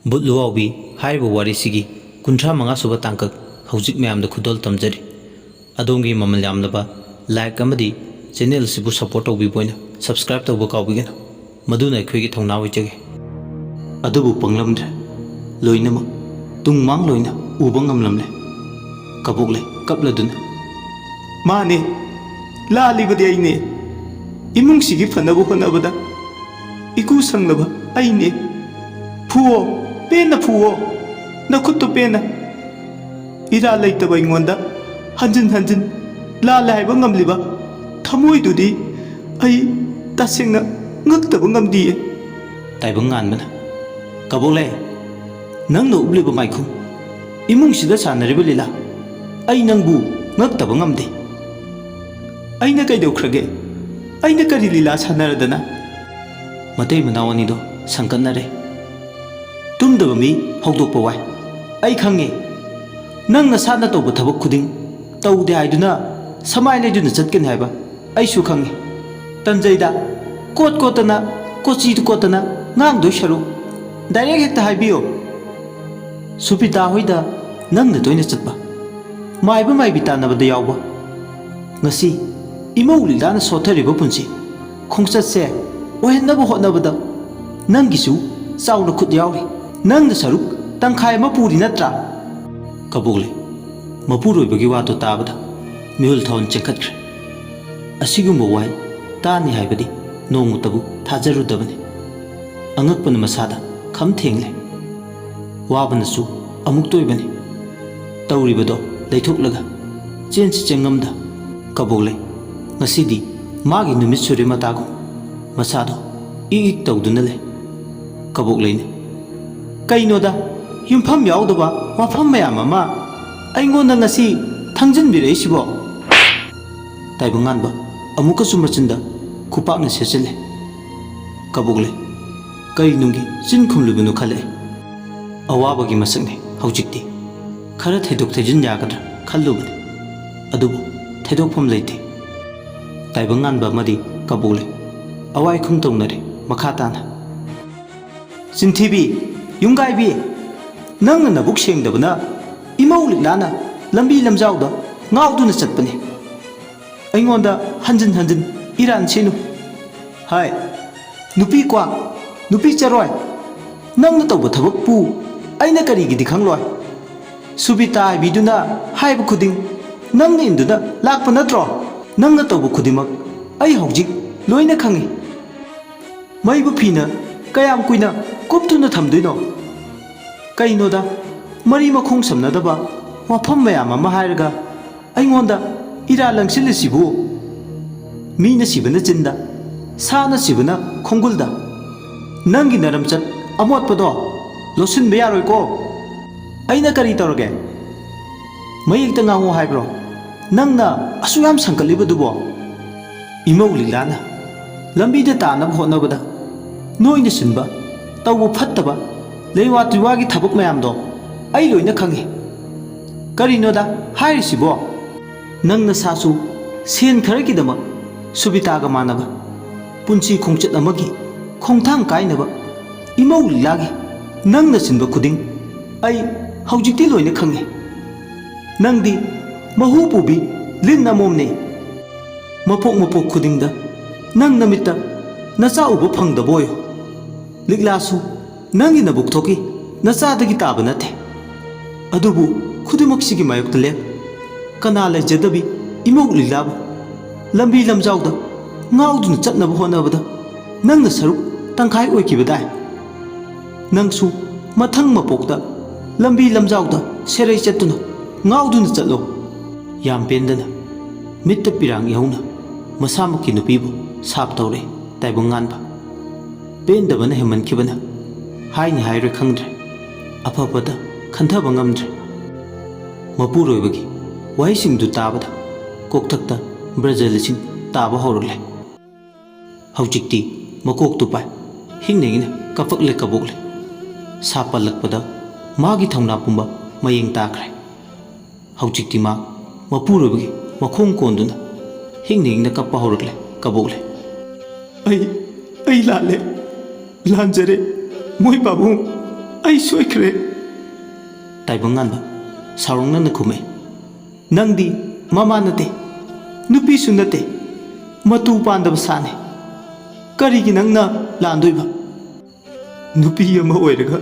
ꯕꯨꯠꯂꯨꯋꯥꯎꯕꯤ ꯍꯥꯏꯔꯤꯕ ꯋꯥꯔꯤꯁꯤꯒꯤ 35 ꯁꯨꯕ ꯇꯥꯡꯀꯛ ꯍꯧꯖꯤꯛ ꯃꯌꯥꯝꯗ ꯈꯨꯗꯣꯜ ꯇꯝꯖꯔꯤ꯫ ꯑꯗꯣꯝꯒꯤ ꯃꯃꯜ ꯌꯥꯝꯂꯕ ꯂꯥꯏꯛ ꯑꯃꯗꯤ ꯆꯦꯅꯦꯜ ꯑꯁꯤꯕꯨ ꯁꯄꯣꯔꯠ ꯇꯧꯕꯤꯕ ꯑꯣꯏꯅ ꯁꯕꯁꯀ꯭ꯔꯥꯏꯕ ꯇꯧꯕ ꯀꯥꯎꯕꯤꯒꯅꯨ, ꯃꯗꯨꯅ ꯑꯩꯈꯣꯏꯒꯤ ꯊꯧꯅꯥ ꯑꯣꯏꯖꯒꯦ꯫ ꯑꯗꯨꯕꯨ ꯄꯪꯂꯝꯗ꯭ꯔꯦ, ꯂꯣꯏꯅꯃꯛ ꯇꯨꯡ ꯃꯥꯡ ꯂꯣꯏꯅ ꯎꯕ ꯉꯝꯂꯝꯂꯦ꯫ ꯀꯕꯣꯛꯂꯩ ꯀꯞꯂꯗꯨꯅ, ꯃꯥꯅꯦ, ꯂꯥꯜꯂꯤꯕꯗꯤ ꯑꯩꯅꯦ꯫ ꯏꯃꯨꯡꯁꯤꯒꯤ ꯐꯅꯕ ꯍꯣꯠꯅꯕꯗ ꯏꯀꯨ ꯁꯪꯂꯕ ꯑꯩꯅꯦ꯫ ꯐꯨꯑꯣ, ꯄꯦꯟꯅ ꯐꯨꯑꯣ, ꯅꯈꯨꯠꯇꯨ ꯄꯦꯟꯅ꯫ ꯏꯔꯥꯜ ꯂꯩꯇꯕ ꯑꯩꯉꯣꯟꯗ ꯍꯟꯖꯤꯟ ꯍꯟꯖꯤꯟ ꯂꯥꯜꯂꯦ ꯍꯥꯏꯕ ꯉꯝꯂꯤꯕ ꯊꯃꯣꯏꯗꯨꯗꯤ ꯑꯩ ꯇꯁꯦꯡꯅ ꯉꯛꯇꯕ ꯉꯝꯗꯤꯌꯦ꯫ ꯇꯥꯏꯕꯪ ꯉꯥꯟꯕꯅ, ꯀꯕꯣꯛꯂꯩ, ꯅꯪꯅ ꯎꯠꯂꯤꯕ ꯃꯥꯏꯈꯨꯝ, ꯏꯃꯨꯡꯁꯤꯗ ꯁꯥꯟꯅꯔꯤꯕ ꯂꯤꯂꯥ, ꯑꯩ ꯅꯪꯕꯨ ꯉꯛꯇꯕ ꯉꯝꯗꯦ꯫ ꯑꯩꯅ ꯀꯩꯗꯧꯈ꯭ꯔꯒꯦ? ꯑꯩꯅ ꯀꯔꯤ ꯂꯤꯂꯥ ꯁꯥꯟꯅꯔꯗꯅ? ꯃꯇꯩ ꯃꯅꯥꯎ ꯑꯅꯤꯗꯣ ꯁꯪꯀꯠꯅꯔꯦ꯫ ꯇꯨꯝꯗꯕ ꯃꯤ ꯍꯧꯗꯣꯛꯄ ꯋꯥꯏ, ꯑꯩ ꯈꯪꯉꯦ꯫ ꯅꯪ ꯅꯁꯥꯅ ꯇꯧꯕ ꯊꯕꯛ ꯈꯨꯗꯤꯡ ꯇꯧꯗꯦ ꯍꯥꯏꯗꯨꯅ ꯁꯃꯥꯏ ꯂꯩꯗꯨꯅ ꯆꯠꯀꯅꯤ ꯍꯥꯏꯕ ꯑꯩꯁꯨ ꯈꯪꯉꯤ꯫ ꯇꯟꯖꯩꯗ, ꯀꯣꯠ ꯀꯣꯠꯇꯅ ꯀꯣꯆꯤꯗꯨ ꯀꯣꯠꯇꯅ ꯉꯥꯡꯗꯣꯏ ꯁꯔꯨꯛ ꯗꯥꯏꯔꯦꯛ ꯍꯦꯛꯇ ꯍꯥꯏꯕꯤꯌꯣ꯫ ꯁꯨꯄꯤꯇꯥ ꯍꯣꯏꯗ ꯅꯪꯅ ꯇꯣꯏꯅ ꯆꯠꯄ, ꯃꯥꯏꯕ ꯃꯥꯏꯕꯤ ꯇꯥꯟꯅꯕꯗ ꯌꯥꯎꯕ, ꯉꯁꯤ ꯏꯃꯧ ꯂꯤꯂꯥꯅ ꯁꯣꯠꯊꯔꯤꯕ ꯄꯨꯟꯁꯤ ꯈꯣꯡꯆꯠꯁꯦ ꯑꯣꯏꯍꯟꯅꯕ ꯍꯣꯠꯅꯕꯗ ꯅꯪꯒꯤꯁꯨ ꯆꯥꯎꯅ ꯈꯨꯠ ꯌꯥꯎꯔꯤ꯫ ꯅꯪꯅ ꯁꯔꯨꯛ ꯇꯪꯈꯥꯏ ꯑꯃ ꯄꯨꯔꯤ ꯅꯠꯇ꯭ꯔꯥ? ꯀꯕꯣꯛꯂꯩ ꯃꯄꯨꯔꯣꯏꯕꯒꯤ ꯋꯥꯗꯨ ꯇꯥꯕꯗ ꯃꯤꯍꯨꯜ ꯊꯥꯎꯟ ꯆꯦꯟꯈꯠꯈ꯭ꯔꯦ꯫ ꯑꯁꯤꯒꯨꯝꯕ ꯋꯥꯍꯩ ꯇꯥꯅꯤ ꯍꯥꯏꯕꯗꯤ ꯅꯣꯡꯃꯇꯕꯨ ꯊꯥꯖꯔꯨꯗꯕꯅꯤ꯫ ꯑꯉꯛꯄꯅ ꯃꯁꯥꯗ ꯈꯝ ꯊꯦꯡꯂꯦ꯫ ꯋꯥꯕꯅꯁꯨ ꯑꯃꯨꯛꯇ ꯑꯣꯏꯕꯅꯤ꯫ ꯇꯧꯔꯤꯕꯗꯣ ꯂꯩꯊꯣꯛꯂꯒ ꯆꯦꯟꯁꯤ ꯆꯦꯡꯉꯝꯗ ꯀꯕꯣꯛꯂꯩ ꯉꯁꯤꯗꯤ ꯃꯥꯒꯤ ꯅꯨꯃꯤꯠ ꯁꯨꯔꯦ ꯃꯇꯥꯒꯨꯝ ꯃꯁꯥꯗꯣ ꯏꯛ ꯏꯛ ꯇꯧꯗꯨꯅ ꯂꯩ꯫ ꯀꯕꯣꯛꯂꯩꯅ, ꯀꯩꯅꯣꯗ ꯌꯨꯝꯐꯝ ꯌꯥꯎꯗꯕ ꯋꯥꯐꯝ ꯃꯌꯥꯝ ꯑꯃ ꯑꯩꯉꯣꯟꯗ ꯉꯁꯤ ꯊꯪꯖꯤꯟꯕꯤꯔꯛꯏꯁꯤꯕꯣ? ꯇꯥꯏꯕꯪꯉꯥꯟꯕ ꯑꯃꯨꯛꯀꯁꯨ ꯃꯆꯤꯟꯗ ꯈꯨꯄꯥꯛꯅ ꯁꯦꯠꯆꯤꯜꯂꯦ꯫ ꯀꯕꯣꯛꯂꯩ ꯀꯔꯤꯅꯨꯡꯒꯤ ꯆꯤꯟ ꯈꯨꯝꯂꯤꯕꯅꯣ ꯈꯜꯂꯛꯑꯦ꯫ ꯑꯋꯥꯕꯒꯤ ꯃꯁꯛꯅꯤ ꯍꯧꯖꯤꯛꯇꯤ, ꯈꯔ ꯊꯩꯗꯣꯛ ꯊꯩꯖꯤꯟ ꯌꯥꯒꯗ꯭ꯔꯥ ꯈꯜꯂꯨꯕꯅꯤ, ꯑꯗꯨꯕꯨ ꯊꯩꯗꯣꯛꯐꯝ ꯂꯩꯇꯦ꯫ ꯇꯥꯏꯕꯪꯉꯥꯟꯕ ꯑꯃꯗꯤ ꯀꯕꯣꯛꯂꯩ ꯑꯋꯥꯏꯈꯨꯝ ꯇꯧꯅꯔꯦ ꯃꯈꯥ ꯇꯥꯅ꯫ ꯆꯤꯟꯊꯤꯕꯤ, ꯌꯨꯝꯒꯥꯏꯕꯤ, ꯅꯪꯅ ꯅꯕꯨꯛ ꯁꯦꯡꯗꯕꯅ ꯏꯃꯧ ꯂꯤꯛꯂꯥꯅ ꯂꯝꯕꯤ ꯂꯝꯖꯥꯎꯗ ꯉꯥꯎꯗꯨꯅ ꯆꯠꯄꯅꯤ꯫ ꯑꯩꯉꯣꯟꯗ ꯍꯟꯖꯤꯟ ꯍꯟꯖꯤꯟ ꯏꯔꯥꯟ ꯁꯤꯅꯨ꯫ ꯍꯥꯏ, ꯅꯨꯄꯤ ꯀ꯭ꯋꯥꯛ, ꯅꯨꯄꯤ ꯆꯔꯣꯏ, ꯅꯪꯅ ꯇꯧꯕ ꯊꯕꯛꯄꯨ ꯑꯩꯅ ꯀꯔꯤꯒꯤꯗꯤ ꯈꯪꯂꯣꯏ? ꯁꯨꯕꯤꯇꯥ ꯍꯥꯏꯕꯤꯗꯨꯅ ꯍꯥꯏꯕ ꯈꯨꯗꯤꯡ ꯅꯪꯅ ꯏꯟꯗꯨꯅ ꯂꯥꯛꯄ ꯅꯠꯇ꯭ꯔꯣ? ꯅꯪꯅ ꯇꯧꯕ ꯈꯨꯗꯤꯡꯃꯛ ꯑꯩ ꯍꯧꯖꯤꯛ ꯂꯣꯏꯅ ꯈꯪꯉꯤ꯫ ꯃꯩꯕꯨ ꯐꯤꯅ ꯀꯌꯥꯝ ꯀꯨꯏꯅ ꯀꯨꯞꯇꯨꯅ ꯊꯝꯗꯣꯏꯅꯣ? ꯀꯩꯅꯣꯗ, ꯃꯔꯤ ꯃꯈꯣꯡ ꯁꯝꯅꯗꯕ ꯋꯥꯐꯝ ꯃꯌꯥꯝ ꯑꯃ ꯍꯥꯏꯔꯒ ꯑꯩꯉꯣꯟꯗ ꯏꯔꯥꯜ ꯂꯪꯁꯤꯜꯂꯤꯁꯤꯕꯨ? ꯃꯤꯅ ꯁꯤꯕꯅ ꯆꯤꯟꯗ, ꯁꯥꯅ ꯁꯤꯕꯅ ꯈꯣꯡꯒꯨꯜꯗ꯫ ꯅꯪꯒꯤ ꯅꯔꯝꯆꯠ ꯑꯃꯣꯠꯄꯗꯣ ꯂꯣꯠꯁꯤꯟꯕ ꯌꯥꯔꯣꯏꯀꯣ꯫ ꯑꯩꯅ ꯀꯔꯤ ꯇꯧꯔꯒꯦ? ꯃꯌꯦꯛꯇ ꯉꯥꯡꯉꯣ ꯍꯥꯏꯕ꯭ꯔꯣ? ꯅꯪꯅ ꯑꯁꯨꯛ ꯌꯥꯝ ꯁꯪꯀꯠꯂꯤꯕꯗꯨꯕꯣ? ꯏꯃꯧ ꯂꯤꯂꯥꯅ ꯂꯝꯕꯤꯗ ꯇꯥꯅꯕ ꯍꯣꯠꯅꯕꯗ ꯅꯣꯏꯅ ꯁꯤꯟꯕ ꯇꯧꯕ ꯐꯠꯇꯕ ꯂꯩꯋꯥ ꯇꯤꯋꯥꯒꯤ ꯊꯕꯛ ꯃꯌꯥꯝꯗꯣ ꯑꯩ ꯂꯣꯏꯅ ꯈꯪꯉꯤ꯫ ꯀꯔꯤꯅꯣꯗ ꯍꯥꯏꯔꯤꯁꯤꯕꯣ? ꯅꯪ ꯅꯁꯥꯁꯨ ꯁꯦꯟ ꯈꯔꯒꯤꯗꯃꯛ ꯁꯨꯕꯤꯇꯥꯒ ꯃꯥꯟꯅꯕ ꯄꯨꯟꯁꯤ ꯈꯣꯡꯆꯠ ꯑꯃꯒꯤ ꯈꯣꯡꯊꯥꯡ ꯀꯥꯏꯅꯕ ꯏꯃꯧ ꯂꯤꯂꯥꯒꯤ ꯅꯪꯅ ꯁꯤꯟꯕ ꯈꯨꯗꯤꯡ ꯑꯩ ꯍꯧꯖꯤꯛꯇꯤ ꯂꯣꯏꯅ ꯈꯪꯉꯤ꯫ ꯅꯪꯗꯤ ꯃꯍꯨ ꯄꯨꯕꯤ ꯂꯤꯟ ꯑꯃꯣꯝꯅꯤ꯫ ꯃꯄꯣꯛ ꯃꯄꯣꯛ ꯈꯨꯗꯤꯡꯗ ꯅꯪ ꯅꯃꯤꯠꯇ ꯅꯆꯥ ꯎꯕ ꯐꯪꯗꯕ ꯑꯣꯏꯌꯨ꯫ ꯂꯤꯛꯂꯥꯁꯨ ꯅꯪꯒꯤ ꯅꯕꯨꯛꯊꯣꯛꯀꯤ ꯅꯆꯥꯗꯒꯤ ꯇꯥꯕ ꯅꯠꯇꯦ꯫ ꯑꯗꯨꯕꯨ ꯈꯨꯗꯤꯡꯃꯛꯁꯤꯒꯤ ꯃꯥꯌꯣꯛꯇ ꯂꯦꯞ ꯀꯅꯥ ꯂꯩꯖꯗꯕꯤ ꯏꯃꯧ ꯂꯤꯂꯥꯕꯨ ꯂꯝꯕꯤ ꯂꯝꯖꯥꯎꯗ ꯉꯥꯎꯗꯨꯅ ꯆꯠꯅꯕ ꯍꯣꯠꯅꯕꯗ ꯅꯪꯅ ꯁꯔꯨꯛ ꯇꯪꯈꯥꯏ ꯑꯣꯏꯈꯤꯕꯗꯥꯏ? ꯅꯪꯁꯨ ꯃꯊꯪ ꯃꯄꯣꯛꯇ ꯂꯝꯕꯤ ꯂꯝꯖꯥꯎꯗ ꯁꯦꯔꯩ ꯆꯠꯇꯨꯅ ꯉꯥꯎꯗꯨꯅ ꯆꯠꯂꯣ꯫ ꯌꯥꯝ ꯄꯦꯟꯗꯅ ꯃꯤꯠꯇ ꯄꯤꯔꯥꯡ ꯏꯍꯧꯅ ꯃꯁꯥꯃꯛꯀꯤ ꯅꯨꯄꯤꯕꯨ ꯁꯥꯞ ꯇꯧꯔꯦ ꯇꯥꯏꯕꯪꯉꯥꯟꯕ꯫ ꯄꯦꯟꯗꯕꯅ ꯍꯦꯟꯃꯟꯈꯤꯕꯅ ꯍꯥꯏꯅꯤ ꯍꯥꯏꯔꯣꯏ ꯈꯪꯗ꯭ꯔꯦ, ꯑꯐꯕꯗ ꯈꯟꯊꯕ ꯉꯝꯗ꯭ꯔꯦ꯫ ꯃꯄꯨꯔꯣꯏꯕꯒꯤ ꯋꯥꯍꯩꯁꯤꯡꯗꯨ ꯇꯥꯕꯗ ꯀꯣꯛꯊꯛꯇ ꯕ꯭ꯔꯖꯂꯁꯤꯡ ꯇꯥꯕ ꯍꯧꯔꯛꯂꯦ꯫ ꯍꯧꯖꯤꯛꯇꯤ ꯃꯀꯣꯛꯇꯨ ꯄꯥꯏ ꯍꯤꯡꯅ ꯀꯄꯛꯂꯦ ꯀꯕꯣꯛꯂꯦ꯫ ꯁꯥ ꯄꯜꯂꯛꯄꯗ ꯃꯥꯒꯤ ꯊꯧꯅꯥ ꯄꯨꯝꯕ ꯃꯌꯦꯡ ꯇꯥꯈ꯭ꯔꯦ꯫ ꯍꯧꯖꯤꯛꯇꯤ ꯃꯥ ꯃꯄꯨꯔꯣꯏꯕꯒꯤ ꯃꯈꯣꯡ ꯀꯣꯟꯗꯨꯅ ꯍꯤꯡꯅ ꯀꯞꯄ ꯍꯧꯔꯛꯂꯦ ꯀꯕꯣꯛꯂꯦ꯫ ꯑꯩ ꯂꯥꯜꯂꯦ, ꯂꯥꯟꯖꯔꯦ ꯃꯣꯏ ꯄꯥꯕꯨꯡ, ꯑꯩ ꯁꯣꯏꯈ꯭ꯔꯦ꯫ ꯇꯥꯏꯕꯪꯉꯥꯟꯕ ꯁꯥꯎꯔꯪꯅꯅ ꯈꯨꯝꯃꯦ꯫ ꯅꯪꯗꯤ ꯃꯃꯥ ꯅꯠꯇꯦ, ꯅꯨꯄꯤꯁꯨ ꯅꯠꯇꯦ, ꯃꯇꯨ ꯄꯥꯟꯗꯕ ꯁꯥꯅꯤ꯫ ꯀꯔꯤꯒꯤ ꯅꯪꯅ ꯂꯥꯟꯗꯣꯏꯕ? ꯅꯨꯄꯤ ꯑꯃ ꯑꯣꯏꯔꯒ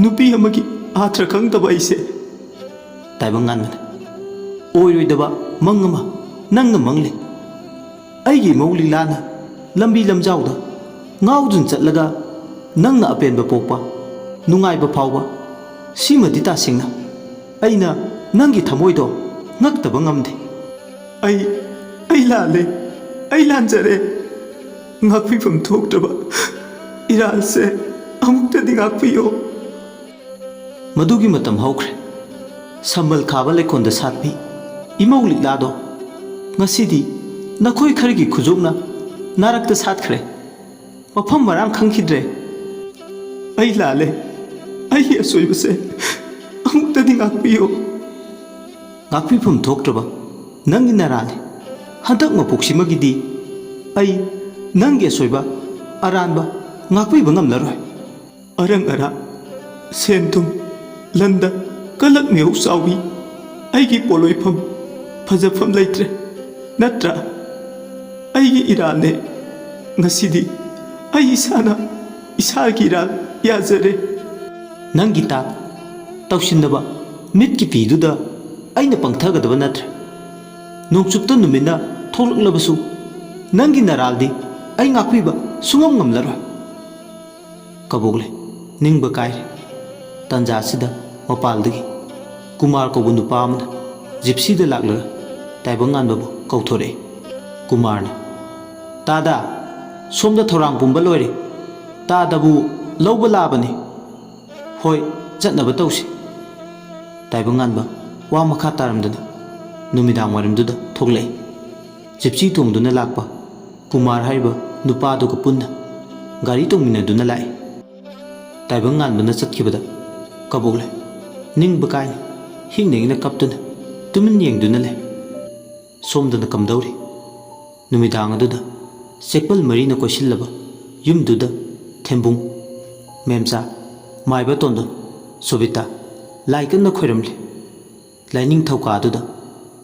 ꯅꯨꯄꯤ ꯑꯃꯒꯤ ꯑꯥꯊ꯭ꯔ ꯈꯪꯗꯕ ꯑꯩꯁꯦ꯫ ꯇꯥꯏꯕꯪꯉꯥꯟꯕꯅ ꯑꯣꯏꯔꯣꯏꯗꯕ ꯃꯪ ꯑꯃ ꯅꯪꯅ ꯃꯪꯂꯦ꯫ ꯑꯩꯒꯤ ꯏꯃꯧ ꯂꯤꯛꯂꯥꯅ ꯂꯝꯕꯤ ꯂꯝꯖꯥꯎꯗ ꯉꯥꯎꯗꯨꯅ ꯆꯠꯂꯒ ꯅꯪꯅ ꯑꯄꯦꯟꯕ ꯄꯣꯛꯄ, ꯅꯨꯡꯉꯥꯏꯕ ꯐꯥꯎꯕ, ꯁꯤꯃꯗꯤ ꯇꯁꯦꯡꯅ ꯑꯩꯅ ꯅꯪꯒꯤ ꯊꯃꯣꯏꯗꯣ ꯉꯛꯇꯕ ꯉꯝꯗꯦ꯫ ꯑꯩ ꯂꯥꯜꯂꯦ, ꯑꯩ ꯂꯥꯟꯖꯔꯦ꯫ ꯉꯥꯛꯄꯤꯐꯝ ꯊꯣꯛꯇ꯭ꯔꯕ ꯏꯔꯥꯜꯁꯦ ꯑꯃꯨꯛꯇꯗꯤ ꯉꯥꯛꯄꯤꯌꯣ꯫ ꯃꯗꯨꯒꯤ ꯃꯇꯝ ꯍꯧꯈ꯭ꯔꯦ꯫ ꯁꯝꯕꯜ ꯈꯥꯕ ꯂꯩꯀꯣꯜꯗ ꯁꯥꯠꯄꯤ ꯏꯃꯧ ꯂꯤꯛꯂꯥꯗꯣ ꯉꯁꯤꯗꯤ ꯅꯈꯣꯏ ꯈꯔꯒꯤ ꯈꯨꯖꯣꯛꯅ ꯅꯥꯔꯛꯇ ꯁꯥꯠꯈ꯭ꯔꯦ꯫ ꯃꯐꯝ ꯃꯔꯥꯡ ꯈꯪꯈꯤꯗ꯭ꯔꯦ꯫ ꯑꯩ ꯂꯥꯜꯂꯦ, ꯑꯩꯒꯤ ꯑꯁꯣꯏꯕꯁꯦ ꯑꯃꯨꯛꯇꯗꯤ ꯉꯥꯛꯄꯤꯌꯣ꯫ ꯉꯥꯛꯄꯤꯐꯝ ꯊꯣꯛꯇ꯭ꯔꯕ ꯅꯪꯒꯤ ꯅꯔꯥꯜꯅꯤ꯫ ꯍꯟꯗꯛ ꯃꯄꯣꯛꯁꯤꯃꯒꯤꯗꯤ ꯑꯩ ꯅꯪꯒꯤ ꯑꯁꯣꯏꯕ ꯑꯔꯥꯟꯕ ꯉꯥꯛꯄꯤꯕ ꯉꯝꯂꯔꯣꯏ꯫ ꯑꯔꯪ ꯑꯔꯥꯛ, ꯁꯦꯟ ꯊꯨꯝ, ꯂꯟꯗ ꯀꯂꯛ ꯃꯤꯍꯧ ꯆꯥꯎꯕꯤ ꯑꯩꯒꯤ ꯄꯣꯠꯂꯣꯏꯐꯝ ꯐꯖꯐꯝ ꯂꯩꯇ꯭ꯔꯦ꯫ ꯅꯠꯇ꯭ꯔꯥ? ꯑꯩꯒꯤ ꯏꯔꯥꯜꯅꯦ꯫ ꯉꯁꯤꯗꯤ ꯑꯩ ꯏꯁꯥꯅ ꯏꯁꯥꯒꯤ ꯏꯔꯥꯜ ꯌꯥꯖꯔꯦ꯫ ꯅꯪꯒꯤ ꯇꯧꯁꯤꯟꯅꯕ ꯃꯤꯠꯀꯤ ꯄꯤꯗꯨꯗ ꯑꯩꯅ ꯄꯪꯊꯒꯗꯕ ꯅꯠꯇ꯭ꯔꯦ꯫ ꯅꯣꯡꯆꯨꯞꯇ ꯅꯨꯃꯤꯠꯅ ꯊꯣꯛꯂꯛꯂꯕꯁꯨ ꯅꯪꯒꯤ ꯅꯔꯥꯜꯗꯤ ꯑꯩ ꯉꯥꯛꯄꯤꯕ ꯁꯨꯡꯉꯝ ꯉꯝꯂꯔꯣꯏ꯫ ꯀꯕꯣꯛꯂꯦ ꯅꯤꯡꯕ ꯀꯥꯏꯔꯦ꯫ ꯇꯥꯟꯖꯥꯁꯤꯗ ꯃꯄꯥꯜꯗꯒꯤ ꯀꯨꯃꯥꯔ ꯀꯧꯕ ꯅꯨꯄꯥ ꯑꯃꯅ ꯖꯤꯞꯁꯤꯗ ꯂꯥꯛꯂꯒ ꯇꯥꯏꯕꯪꯉꯥꯟꯕꯕꯨ ꯀꯧꯊꯣꯔꯛꯏ꯫ ꯀꯨꯃꯥꯔꯅ, ꯇꯥꯗ, ꯁꯣꯝꯗ ꯊꯧꯔꯥꯡ ꯄꯨꯝꯕ ꯂꯣꯏꯔꯦ, ꯇꯥꯗꯕꯨ ꯂꯧꯕ ꯂꯥꯛꯑꯕꯅꯤ꯫ ꯍꯣꯏ, ꯆꯠꯅꯕ ꯇꯧꯁꯤ꯫ ꯇꯥꯏꯕꯪꯉꯥꯟꯕ ꯋꯥ ꯃꯈꯥ ꯇꯥꯔꯝꯗꯅ ꯅꯨꯃꯤꯗꯥꯡ ꯋꯥꯏꯔꯝꯗꯨꯗ ꯊꯣꯛꯂꯛꯏ꯫ ꯖꯤꯞꯁꯤ ꯇꯣꯡꯗꯨꯅ ꯂꯥꯛꯄ ꯀꯨꯃꯥꯔ ꯍꯥꯏꯔꯤꯕ ꯅꯨꯄꯥꯗꯨꯒ ꯄꯨꯟꯅ ꯒꯥꯔꯤ ꯇꯣꯡꯃꯤꯟꯅꯗꯨꯅ ꯂꯥꯛꯏ꯫ ꯇꯥꯏꯕꯪꯉꯥꯟꯕꯅ ꯆꯠꯈꯤꯕꯗ ꯀꯕꯣꯛꯂꯦ ꯅꯤꯡꯕ ꯀꯥꯏꯅ ꯍꯤꯡꯅ ꯀꯞꯇꯨꯅ ꯇꯨꯃꯤꯟ ꯌꯦꯡꯗꯨꯅ ꯂꯩ꯫ ꯁꯣꯝꯗꯅ ꯀꯝꯗꯧꯔꯤ? ꯅꯨꯃꯤꯗꯥꯡ ꯑꯗꯨꯗ ꯆꯦꯛꯄꯜ ꯃꯔꯤꯅ ꯀꯣꯏꯁꯤꯜꯂꯕ ꯌꯨꯝꯗꯨꯗ ꯊꯦꯝꯕꯨꯡ, ꯃꯦꯝꯆꯥ, ꯃꯥꯏꯕ ꯇꯣꯟꯗꯣꯟ, ꯁꯣꯕꯤꯇꯥ ꯂꯥꯏ ꯀꯟꯅ ꯈꯣꯏꯔꯝꯂꯤ꯫ ꯂꯥꯏꯅꯤꯡ ꯊꯧꯀꯥꯗꯨꯗ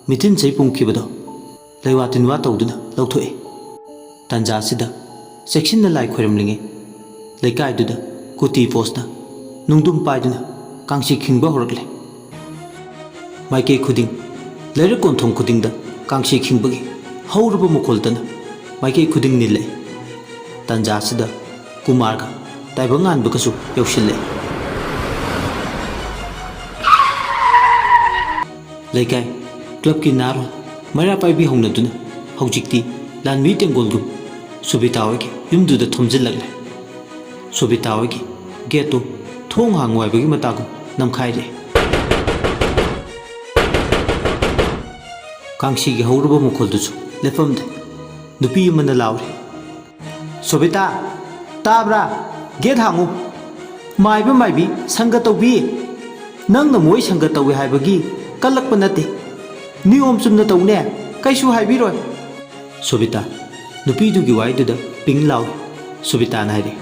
ꯃꯤꯊꯤꯟ ꯆꯩ ꯄꯨꯝꯈꯤꯕꯗꯣ ꯂꯩꯋꯥ ꯇꯤꯟꯋꯥ ꯇꯧꯗꯨꯅ ꯂꯧꯊꯣꯛꯏ꯫ ꯇꯥꯟꯖꯥꯁꯤꯗ ꯆꯦꯛꯁꯤꯟꯅ ꯂꯥꯏ ꯈꯣꯏꯔꯝꯂꯤꯉꯩ ꯂꯩꯀꯥꯏꯗꯨꯗ ꯀꯨꯇꯤ ꯄꯣꯁꯅ ꯅꯨꯡꯗꯨꯝ ꯄꯥꯏꯗꯨꯅ ꯀꯥꯡꯁꯤ ꯈꯤꯡꯕ ꯍꯧꯔꯛꯂꯦ꯫ ꯃꯥꯏꯀꯩ ꯈꯨꯗꯤꯡ, ꯂꯩꯔꯛ ꯀꯣꯟꯊꯣꯡ ꯈꯨꯗꯤꯡꯗ ꯀꯥꯡꯁꯤ ꯈꯤꯡꯕꯒꯤ ꯍꯧꯔꯕ ꯃꯈꯣꯜꯇꯅ ꯃꯥꯏꯀꯩ ꯈꯨꯗꯤꯡ ꯅꯤꯜꯂꯛꯏ꯫ ꯇꯥꯟꯖꯥꯁꯤꯗ ꯀꯨꯃꯥꯔꯒ ꯇꯥꯏꯕꯪꯉꯥꯟꯕꯒꯁꯨ ꯌꯧꯁꯤꯜꯂꯛꯏ꯫ ꯂꯩꯀꯥꯏ ꯀ꯭ꯂꯕꯀꯤ ꯅꯥꯔꯣꯟ ꯃꯩꯔꯥ ꯄꯥꯏꯕꯤ ꯍꯧꯅꯗꯨꯅ ꯍꯧꯖꯤꯛꯇꯤ ꯂꯥꯟꯃꯤ ꯇꯦꯡꯒꯣꯜꯒꯨꯝ ꯁꯣꯕꯤꯇꯥ ꯍꯣꯏꯒꯤ ꯌꯨꯝꯗꯨꯗ ꯊꯣꯝꯖꯤꯜꯂꯛꯂꯦ꯫ ꯁꯣꯕꯤꯇꯥ ꯍꯣꯏꯒꯤ ꯒꯦꯠꯇꯨ ꯊꯣꯡ ꯍꯥꯡꯉꯨ ꯍꯥꯏꯕꯒꯤ ꯃꯇꯥꯒꯨꯝ ꯅꯝꯈꯥꯏꯔꯛꯏ꯫ ꯀꯥꯡꯁꯤꯒꯤ ꯍꯧꯔꯕ ꯃꯈꯣꯜꯗꯨꯁꯨ ꯂꯦꯞꯐꯝꯗꯦ꯫ ꯅꯨꯄꯤ ꯑꯃꯅ ꯂꯥꯎꯔꯤ, ꯁꯣꯕꯤꯇꯥ, ꯇꯥꯕ꯭ꯔꯥ? ꯒꯦꯠ ꯍꯥꯡꯉꯨ꯫ ꯃꯥꯏꯕ ꯃꯥꯏꯕꯤ ꯁꯪꯒ ꯇꯧꯕꯤ, ꯅꯪꯅ ꯃꯣꯏ ꯁꯪꯒ ꯇꯧꯏ ꯍꯥꯏꯕꯒꯤ ꯀꯜꯂꯛꯄ ꯅꯠꯇꯦ꯫ ꯅꯤꯌꯣꯝ ꯆꯨꯝꯅ ꯇꯧꯅꯦ, ꯀꯩꯁꯨ ꯍꯥꯏꯕꯤꯔꯣꯏ꯫ ꯁꯣꯕꯤꯇꯥ ꯅꯨꯄꯤꯗꯨꯒꯤ ꯋꯥꯍꯩꯗꯨꯗ ꯄꯤꯡ ꯂꯥꯎꯏ꯫ ꯁꯣꯕꯤꯇꯥꯅ ꯍꯥꯏꯔꯤ,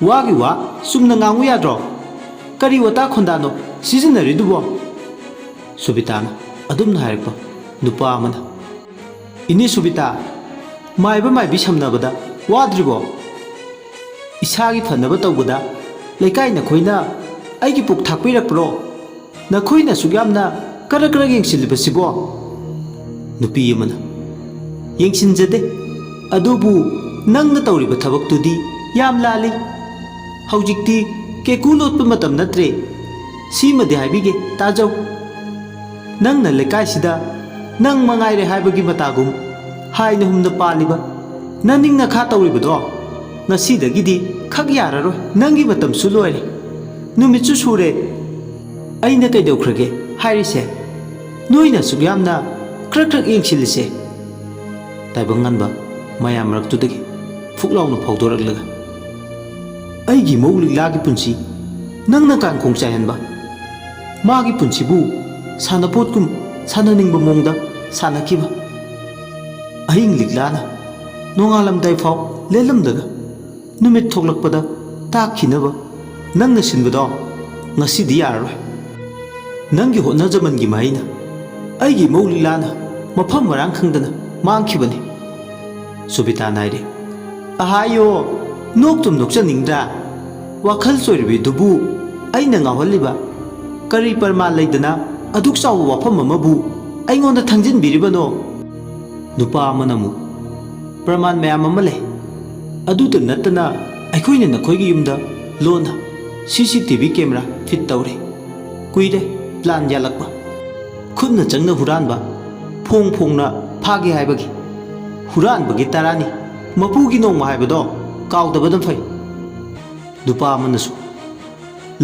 ꯋꯥꯒꯤ ꯋꯥ ꯆꯨꯝꯅ ꯉꯥꯡꯉꯨ ꯌꯥꯗ꯭ꯔꯣ? ꯀꯔꯤ ꯋꯥꯇꯥ ꯈꯣꯟꯗꯥꯅꯣ ꯁꯤꯖꯤꯟꯅꯔꯤꯗꯨꯕꯣ? ꯁꯣꯕꯤꯇꯥꯅ ꯑꯗꯨꯝꯅ ꯍꯥꯏꯔꯛꯄ ꯅꯨꯄꯥ ꯑꯃꯅ, ꯏꯅꯦ ꯁꯣꯕꯤꯇꯥ, ꯃꯥꯏꯕ ꯃꯥꯏꯕꯤ ꯁꯝꯅꯕꯗ ꯋꯥꯗ꯭ꯔꯤꯕꯣ? ꯏꯁꯥꯒꯤ ꯐꯅꯕ ꯇꯧꯕꯗ ꯂꯩꯀꯥꯏ ꯅꯈꯣꯏꯅ ꯑꯩꯒꯤ ꯄꯨꯛ ꯊꯥꯛꯄꯤꯔꯛꯄ꯭ꯔꯣ? ꯅꯈꯣꯏꯅ ꯑꯁꯨꯛ ꯌꯥꯝꯅ ꯀꯔꯛ ꯌꯦꯡꯁꯤꯜꯂꯤꯕꯁꯤꯕꯣ? ꯅꯨꯄꯤ ꯑꯃꯅ, ꯌꯦꯡꯁꯤꯟꯖꯗꯦ, ꯑꯗꯨꯕꯨ ꯅꯪꯅ ꯇꯧꯔꯤꯕ ꯊꯕꯛꯇꯨꯗꯤ ꯌꯥꯝ ꯂꯥꯜꯂꯤ꯫ ꯍꯧꯖꯤꯛꯇꯤ ꯀꯦꯀꯨ ꯂꯣꯠꯄ ꯃꯇꯝ ꯅꯠꯇ꯭ꯔꯦ꯫ ꯁꯤꯃꯗꯤ ꯍꯥꯏꯕꯤꯒꯦ ꯇꯥꯖꯧ꯫ ꯅꯪꯅ ꯂꯩꯀꯥꯏꯁꯤꯗ ꯅꯪ ꯃꯉꯥꯏꯔꯦ ꯍꯥꯏꯕꯒꯤ ꯃꯇꯥꯒꯨꯝ ꯍꯥꯏꯅ ꯍꯨꯝꯅ ꯄꯥꯜꯂꯤꯕ ꯅꯅꯤꯡ ꯅꯈꯥ ꯇꯧꯔꯤꯕꯗꯣ ꯉꯁꯤꯗꯒꯤꯗꯤ ꯈꯛ ꯌꯥꯔꯔꯣꯏ꯫ ꯅꯪꯒꯤ ꯃꯇꯝꯁꯨ ꯂꯣꯏꯔꯦ, ꯅꯨꯃꯤꯠꯁꯨ ꯁꯨꯔꯦ꯫ ꯑꯩꯅ ꯀꯩꯗꯧꯈ꯭ꯔꯒꯦ ꯍꯥꯏꯔꯤꯁꯦ? ꯅꯣꯏꯅ ꯁꯨꯛ ꯌꯥꯝꯅ ꯈꯔ ꯈꯔ ꯌꯦꯡꯁꯤꯜꯂꯤꯁꯦ? ꯇꯥꯏꯕꯪ ꯉꯟꯕ ꯃꯌꯥꯝ ꯃꯔꯛꯇꯨꯗꯒꯤ ꯐꯨꯛ ꯂꯥꯎꯅ ꯐꯥꯎꯗꯣꯔꯛꯂꯒ ꯑꯩꯒꯤ ꯃꯧ ꯂꯤꯛꯂꯥꯒꯤ ꯄꯨꯟꯁꯤ ꯅꯪꯅ ꯀꯥꯡꯈꯣꯡ ꯆꯥꯏꯍꯟꯕ, ꯃꯥꯒꯤ ꯄꯨꯟꯁꯤꯕꯨ ꯁꯥꯟꯅꯄꯣꯠꯀꯨꯝ ꯁꯥꯟꯅꯅꯤꯡꯕ ꯃꯑꯣꯡꯗ ꯁꯥꯟꯅꯈꯤꯕ, ꯑꯍꯤꯡ ꯂꯤꯛꯂꯥꯅ ꯅꯣꯡꯉꯥꯜꯂꯝꯗꯥꯏ ꯐꯥꯎ ꯂꯦꯜꯂꯝꯂꯒ ꯅꯨꯃꯤꯠ ꯊꯣꯛꯂꯛꯄꯗ ꯇꯥꯛꯈꯤꯅꯕ ꯅꯪꯅ ꯁꯤꯟꯕꯗꯣ ꯉꯁꯤꯗꯤ ꯌꯥꯔꯔꯣꯏ꯫ ꯅꯪꯒꯤ ꯍꯣꯠꯅꯖꯃꯟꯒꯤ ꯃꯍꯩꯅ ꯑꯩꯒꯤ ꯃꯧ ꯂꯤꯛꯂꯥꯅ ꯃꯐꯝ ꯃꯔꯥꯡ ꯈꯪꯗꯅ ꯃꯥꯡꯈꯤꯕꯅꯤ꯫ ꯁꯨꯕꯤꯇꯥꯅ ꯍꯥꯏꯔꯦ꯫ ꯑꯍꯥꯌꯣ, ꯅꯣꯛꯇꯨꯝ ꯅꯣꯛꯆꯅꯤꯡꯗ꯭ꯔꯥ? ꯋꯥꯈꯜ ꯆꯣꯏꯔꯤꯕꯤꯗꯨꯕꯨ ꯑꯩꯅ ꯉꯥꯎꯍꯜꯂꯤꯕ ꯀꯔꯤ ꯄꯔꯃꯥꯟ ꯂꯩꯗꯅ ꯑꯗꯨꯛ ꯆꯥꯎꯕ ꯋꯥꯐꯝ ꯑꯃꯕꯨ ꯑꯩꯉꯣꯟꯗ ꯊꯪꯖꯤꯟꯕꯤꯔꯤꯕꯅꯣ? ꯅꯨꯄꯥ ꯑꯃꯅ ꯑꯃꯨꯛ ꯄ꯭ꯔꯃꯥꯟ ꯃꯌꯥꯝ ꯑꯃ ꯂꯩ, ꯑꯗꯨꯇ ꯅꯠꯇꯅ ꯑꯩꯈꯣꯏꯅ ꯅꯈꯣꯏꯒꯤ ꯌꯨꯝꯗ ꯂꯣꯟꯅ CCTV ꯀꯦꯃꯦꯔꯥ ꯐꯤꯠ ꯇꯧꯔꯦ꯫ ꯀꯨꯏꯔꯦ ꯄ꯭ꯂꯥꯟ ꯌꯥꯜꯂꯛꯄ, ꯈꯨꯠꯅ ꯆꯪꯅ ꯍꯨꯔꯥꯟꯕ ꯐꯣꯡ ꯐꯣꯡꯅ ꯐꯥꯒꯦ ꯍꯥꯏꯕꯒꯤ꯫ ꯍꯨꯔꯥꯟꯕꯒꯤ ꯇꯔꯥꯅꯤ ꯃꯄꯨꯒꯤ ꯅꯣꯡꯃ ꯍꯥꯏꯕꯗꯣ ꯀꯥꯎꯗꯕꯅ ꯐꯩ꯫ ꯅꯨꯄꯥ ꯑꯃꯅꯁꯨ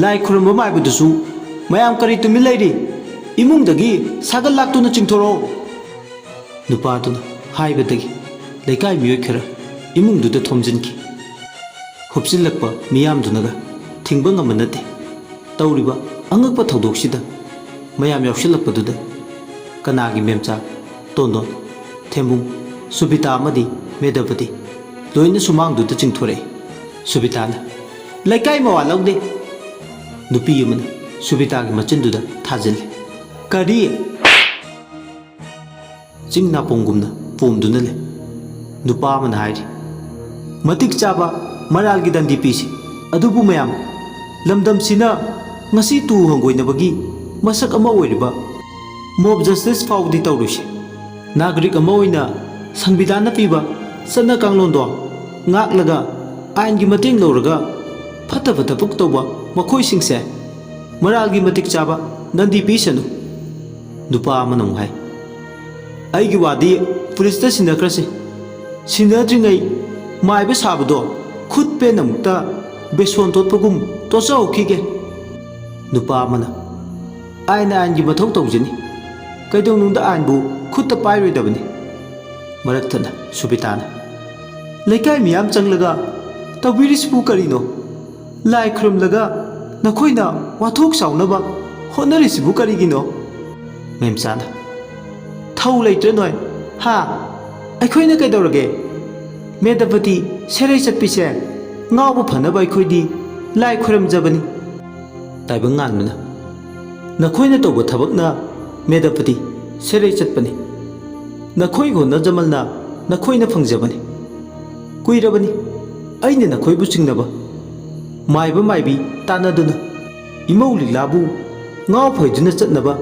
ꯂꯥꯏ ꯈꯨꯔꯨꯝꯕ ꯃꯥꯏꯕꯗꯨꯁꯨ ꯃꯌꯥꯝ ꯀꯔꯤ ꯇꯨꯃꯤꯟ ꯂꯩꯔꯤ, ꯏꯃꯨꯡꯗꯒꯤ ꯁꯥꯒꯠ ꯂꯥꯛꯇꯨꯅ ꯆꯤꯡꯊꯣꯔꯛꯑꯣ꯫ ꯅꯨꯄꯥꯗꯨꯅ ꯍꯥꯏꯕꯗꯒꯤ ꯂꯩꯀꯥꯏ ꯃꯤꯑꯣꯏ ꯈꯔ ꯏꯃꯨꯡꯗꯨꯗ ꯊꯣꯝꯖꯤꯟꯈꯤ꯫ ꯍꯨꯞꯆꯤꯜꯂꯛꯄ ꯃꯤꯌꯥꯝꯗꯨꯅꯒ ꯊꯤꯡꯕ ꯉꯝꯕ ꯅꯠꯇꯦ꯫ ꯇꯧꯔꯤꯕ ꯑꯉꯛꯄ ꯊꯧꯗꯣꯛꯁꯤꯗ ꯃꯌꯥꯝ ꯌꯥꯎꯁꯤꯜꯂꯛꯄꯗꯨꯗ ꯀꯅꯥꯒꯤ ꯃꯦꯝꯆꯥ, ꯇꯣꯟꯗꯣꯟ, ꯊꯦꯝꯕꯨꯡ, ꯁꯨꯕꯤꯇꯥ ꯑꯃꯗꯤ ꯃꯦꯙꯥꯄꯇꯤ ꯂꯣꯏꯅ ꯁꯨꯃꯥꯡꯗꯨꯗ ꯆꯤꯡꯊꯣꯔꯛꯏ꯫ ꯁꯨꯕꯤꯇꯥꯅ ꯂꯩꯀꯥꯏ ꯃꯋꯥ ꯂꯧꯗꯦ꯫ ꯅꯨꯄꯤ ꯑꯃꯅ ꯁꯨꯕꯤꯇꯥꯒꯤ ꯃꯆꯤꯟꯗꯨꯗ ꯊꯥꯖꯤꯜꯂꯤ꯫ ꯀꯔꯤ? ꯆꯤꯡ ꯅꯥꯄꯣꯡꯒꯨꯝꯅ ꯄꯣꯝꯗꯨꯅ ꯂꯩ꯫ ꯅꯨꯄꯥ ꯑꯃꯅ ꯍꯥꯏꯔꯤ꯫ ꯃꯇꯤꯛ ꯆꯥꯕ ꯃꯔꯥꯜꯒꯤ ꯗꯟꯗꯤ ꯄꯤꯁꯤ, ꯑꯗꯨꯕꯨ ꯃꯌꯥꯝ ꯂꯝꯗꯝꯁꯤꯅ ꯉꯁꯤ ꯇꯨ ꯍꯪꯒꯣꯏꯅꯕꯒꯤ ꯃꯁꯛ ꯑꯃ ꯑꯣꯏꯔꯤꯕ ꯃꯣb ꯖꯁꯇꯤꯁ ꯐꯥꯎꯕꯗꯤ ꯇꯧꯔꯣꯏꯁꯤ꯫ ꯅꯥꯒꯔꯤꯛ ꯑꯃ ꯑꯣꯏꯅ ꯁꯪꯕꯤꯙꯥꯟꯅ ꯄꯤꯕ ꯆꯠꯅ ꯀꯥꯡꯂꯣꯟꯗꯣ ꯉꯥꯛꯂꯒ ꯑꯥꯏꯟꯒꯤ ꯃꯇꯦꯡ ꯂꯧꯔꯒ ꯐꯠꯇꯕ ꯊꯕꯛ ꯇꯧꯕ ꯃꯈꯣꯏꯁꯤꯡꯁꯦ ꯃꯔꯥꯜꯒꯤ ꯃꯇꯤꯛ ꯆꯥꯕ ꯗꯟꯗꯤ ꯄꯤꯁꯅꯨ꯫ ꯅꯨꯄꯥ ꯑꯃꯅ ꯑꯃꯨꯛ ꯍꯥꯏ꯫ ꯑꯩꯒꯤ ꯋꯥꯗꯤ ꯄꯨꯂꯤꯁꯇ ꯁꯤꯟꯅꯈ꯭ꯔꯁꯤ, ꯁꯤꯟꯅꯗ꯭ꯔꯤꯉꯩ ꯃꯥꯏꯕ ꯁꯥꯕꯗꯣ ꯈꯨꯠ ꯄꯦꯟ ꯑꯃꯨꯛꯇ ꯕꯦꯁꯣꯟ ꯇꯣꯠꯄꯒꯨꯝ ꯇꯣꯠꯆꯍꯧꯈꯤꯒꯦ꯫ ꯅꯨꯄꯥ ꯑꯃꯅ ꯑꯥꯏꯟꯅ ꯑꯥꯏꯟꯒꯤ ꯃꯊꯧ ꯇꯧꯖꯅꯤ, ꯀꯩꯗꯧꯅꯨꯡꯗ ꯑꯥꯏꯟꯕꯨ ꯈꯨꯠꯇ ꯄꯥꯏꯔꯣꯏꯗꯕꯅꯤ꯫ ꯃꯔꯛꯊꯠꯅ ꯁꯨꯕꯤꯇꯥꯅ ꯂꯩꯀꯥꯏ ꯃꯤꯌꯥꯝ ꯆꯪꯂꯒ ꯇꯧꯕꯤꯔꯤꯁꯤꯕꯨ ꯀꯔꯤꯅꯣ? ꯂꯥꯏ ꯈꯨꯔꯨꯝꯂꯒ ꯅꯈꯣꯏꯅ ꯋꯥꯊꯣꯛ ꯆꯥꯎꯅꯕ ꯍꯣꯠꯅꯔꯤꯁꯤꯕꯨ ꯀꯔꯤꯒꯤꯅꯣ? ꯃꯦꯝꯆꯥꯅ ꯊꯧ ꯂꯩꯇ꯭ꯔꯦ ꯅꯣꯏ, ꯍꯥ? ꯑꯩꯈꯣꯏꯅ ꯀꯩꯗꯧꯔꯒꯦ? ꯃꯦꯙꯥꯄꯇꯤ ꯁꯦꯔꯩ ꯆꯠꯄꯤꯁꯦ ꯉꯥꯎꯕ ꯐꯅꯕ ꯑꯩꯈꯣꯏꯗꯤ ꯂꯥꯏ ꯈꯨꯔꯨꯝꯖꯕꯅꯤ꯫ ꯇꯥꯏꯕꯪ ꯉꯥꯟꯕꯅ ꯅꯈꯣꯏꯅ ꯇꯧꯕ ꯊꯕꯛꯅ ꯃꯦꯙꯥꯄꯇꯤ ꯁꯦꯔꯩ ꯆꯠꯄꯅꯤ, ꯅꯈꯣꯏꯒꯤ ꯍꯣꯠꯅꯖꯃꯜꯅ ꯅꯈꯣꯏꯅ ꯐꯪꯖꯕꯅꯤ꯫ ꯀꯨꯏꯔꯕꯅꯤ ꯑꯩꯅ ꯅꯈꯣꯏꯕꯨ ꯆꯤꯡꯅꯕ, ꯃꯥꯏꯕ ꯃꯥꯏꯕꯤ ꯇꯥꯟꯅꯗꯨꯅ ꯏꯃꯧ ꯂꯤꯛꯂꯥꯕꯨ ꯉꯥꯎ ꯐꯩꯗꯨꯅ ꯆꯠꯅꯕ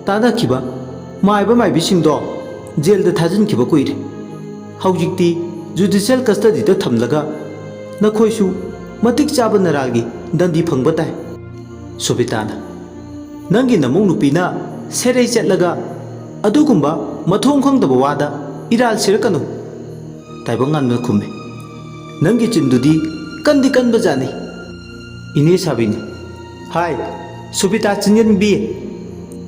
ꯇꯥꯟꯅꯈꯤꯕ ꯃꯥꯏꯕ ꯃꯥꯏꯕꯤꯁꯤꯡꯗꯣ ꯖꯦꯜꯗ ꯊꯥꯖꯤꯟꯈꯤꯕ ꯀꯨꯏꯔꯦ꯫ ꯍꯧꯖꯤꯛꯇꯤ ꯖꯨꯗꯤꯁꯤꯌꯦꯜ ꯀꯁꯇꯗꯤꯗ ꯊꯝꯂꯒ ꯅꯈꯣꯏꯁꯨ ꯃꯇꯤꯛ ꯆꯥꯕ ꯅꯔꯥꯜꯒꯤ ꯗꯟꯗꯤ ꯐꯪꯕ ꯇꯥꯏ꯫ ꯁꯨꯕꯤꯇꯥꯅ ꯅꯪꯒꯤ ꯅꯃꯧ ꯅꯨꯄꯤꯅ ꯁꯦꯔꯩ ꯆꯠꯂꯒ ꯑꯗꯨꯒꯨꯝꯕ ꯃꯊꯣꯡ ꯈꯪꯗꯕ ꯋꯥꯗ ꯏꯔꯥꯜ ꯁꯤꯔꯛꯀꯅꯨ꯫ ꯇꯥꯏꯕꯪ ꯉꯥꯟꯕꯅ ꯈꯨꯝꯃꯤ꯫ ꯅꯪꯒꯤ ꯆꯤꯟꯗꯨꯗꯤ ꯀꯟꯗꯤ ꯀꯟꯕꯖꯥꯠꯅꯤ꯫ ꯏꯅꯦ ꯁꯥꯕꯤꯅ ꯍꯥꯏ, ꯁꯨꯕꯤꯇꯥ ꯆꯤꯟꯌꯟꯕꯤ,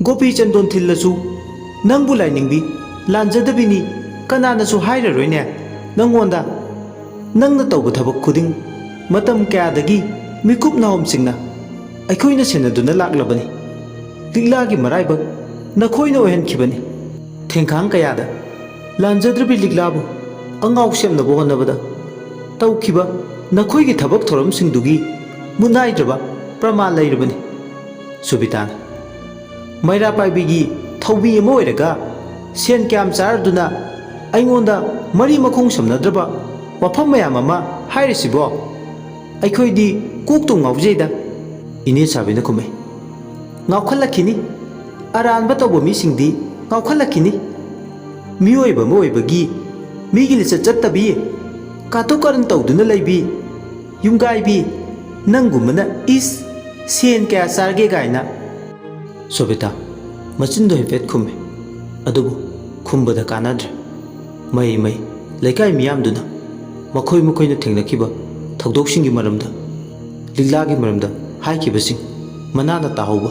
ꯒꯣꯄꯤ ꯆꯟꯗꯣꯟ ꯊꯤꯜꯂꯁꯨ ꯅꯪꯕꯨ ꯂꯥꯏꯅꯤꯡꯕꯤ ꯂꯥꯟꯖꯗꯕꯤꯅꯤ ꯀꯅꯥꯅꯁꯨ ꯍꯥꯏꯔꯔꯣꯏꯅꯦ ꯅꯪꯉꯣꯟꯗ꯫ ꯅꯪꯅ ꯇꯧꯕ ꯊꯕꯛ ꯈꯨꯗꯤꯡ ꯃꯇꯝ ꯀꯌꯥꯗꯒꯤ ꯃꯤꯀꯨꯞ ꯅꯥꯍꯣꯝꯁꯤꯡꯅ ꯑꯩꯈꯣꯏꯅ ꯁꯦꯟꯅꯗꯨꯅ ꯂꯥꯛꯂꯕꯅꯤ꯫ ꯂꯤꯛꯂꯥꯒꯤ ꯃꯔꯥꯏꯕꯛ ꯅꯈꯣꯏꯅ ꯑꯣꯏꯍꯟꯈꯤꯕꯅꯤ꯫ ꯊꯦꯡꯈꯥꯡ ꯀꯌꯥꯗ ꯂꯥꯟꯖꯗ꯭ꯔꯕꯤ ꯂꯤꯛꯂꯥꯕꯨ ꯑꯉꯥꯎ ꯁꯦꯝꯅꯕ ꯍꯣꯠꯅꯕꯗ ꯇꯧꯈꯤꯕ ꯅꯈꯣꯏꯒꯤ ꯊꯕꯛ ꯊꯧꯔꯝꯁꯤꯡꯗꯨꯒꯤ ꯃꯨꯟꯅꯥꯏꯗ꯭ꯔꯕ ꯄ꯭ꯔꯃꯥꯟ ꯂꯩꯔꯕꯅꯤ꯫ ꯁꯨꯕꯤꯇꯥꯅ ꯃꯩꯔꯥ ꯄꯥꯏꯕꯤꯒꯤ ꯊꯧꯕꯤ ꯑꯃ ꯑꯣꯏꯔꯒ ꯁꯦꯟ ꯀꯌꯥꯝ ꯆꯥꯔꯗꯨꯅ ꯑꯩꯉꯣꯟꯗ ꯃꯔꯤ ꯃꯈꯣꯡ ꯁꯝꯅꯗ꯭ꯔꯕ ꯋꯥꯐꯝ ꯃꯌꯥꯝ ꯑꯃ ꯍꯥꯏꯔꯤꯁꯤꯕꯣ? ꯑꯩꯈꯣꯏꯗꯤ ꯀꯣꯛꯇꯨꯝ ꯉꯥꯎꯖꯩꯗ꯫ ꯏꯅꯦ ꯁꯥꯕꯤꯅ ꯈꯨꯝꯃꯤ꯫ ꯉꯥꯎꯈꯠꯂꯛꯈꯤꯅꯤ, ꯑꯔꯥꯟꯕ ꯇꯧꯕ ꯃꯤꯁꯤꯡꯗꯤ ꯉꯥꯎꯈꯠꯂꯛꯈꯤꯅꯤ꯫ ꯃꯤꯑꯣꯏꯕ ꯑꯃ ꯑꯣꯏꯕꯒꯤ ꯃꯤꯒꯤ ꯂꯤꯆꯠ ꯆꯠꯇꯕꯤ, ꯀꯥꯇꯨ ꯀꯥꯔꯟ ꯇꯧꯗꯨꯅ ꯂꯩꯕꯤ, ꯌꯨꯝꯒꯥꯏꯕꯤ ꯅꯪꯒꯨꯝꯕꯅ ꯏꯁ ꯁꯦꯟ ꯀꯌꯥ ꯆꯥꯔꯒꯦ ꯀꯥꯏꯅ꯫ ꯁꯨꯕꯤꯇꯥ ꯃꯆꯤꯟꯗꯣ ꯍꯥꯏꯐꯦꯠ ꯈꯨꯝꯃꯤ, ꯑꯗꯨꯕꯨ ꯈꯨꯝꯕꯗ ꯀꯥꯟꯅꯗ꯭ꯔꯦ꯫ ꯃꯩ ꯂꯩꯀꯥꯏ ꯃꯤꯌꯥꯝꯗꯨꯅ ꯃꯈꯣꯏꯅ ꯊꯦꯡꯅꯈꯤꯕ ꯊꯧꯗꯣꯛꯁꯤꯡꯒꯤ ꯃꯔꯝꯗ, ꯂꯤꯛꯂꯥꯒꯤ ꯃꯔꯝꯗ ꯍꯥꯏꯈꯤꯕꯁꯤꯡ ꯃꯅꯥꯅ ꯇꯥꯍꯧꯕ,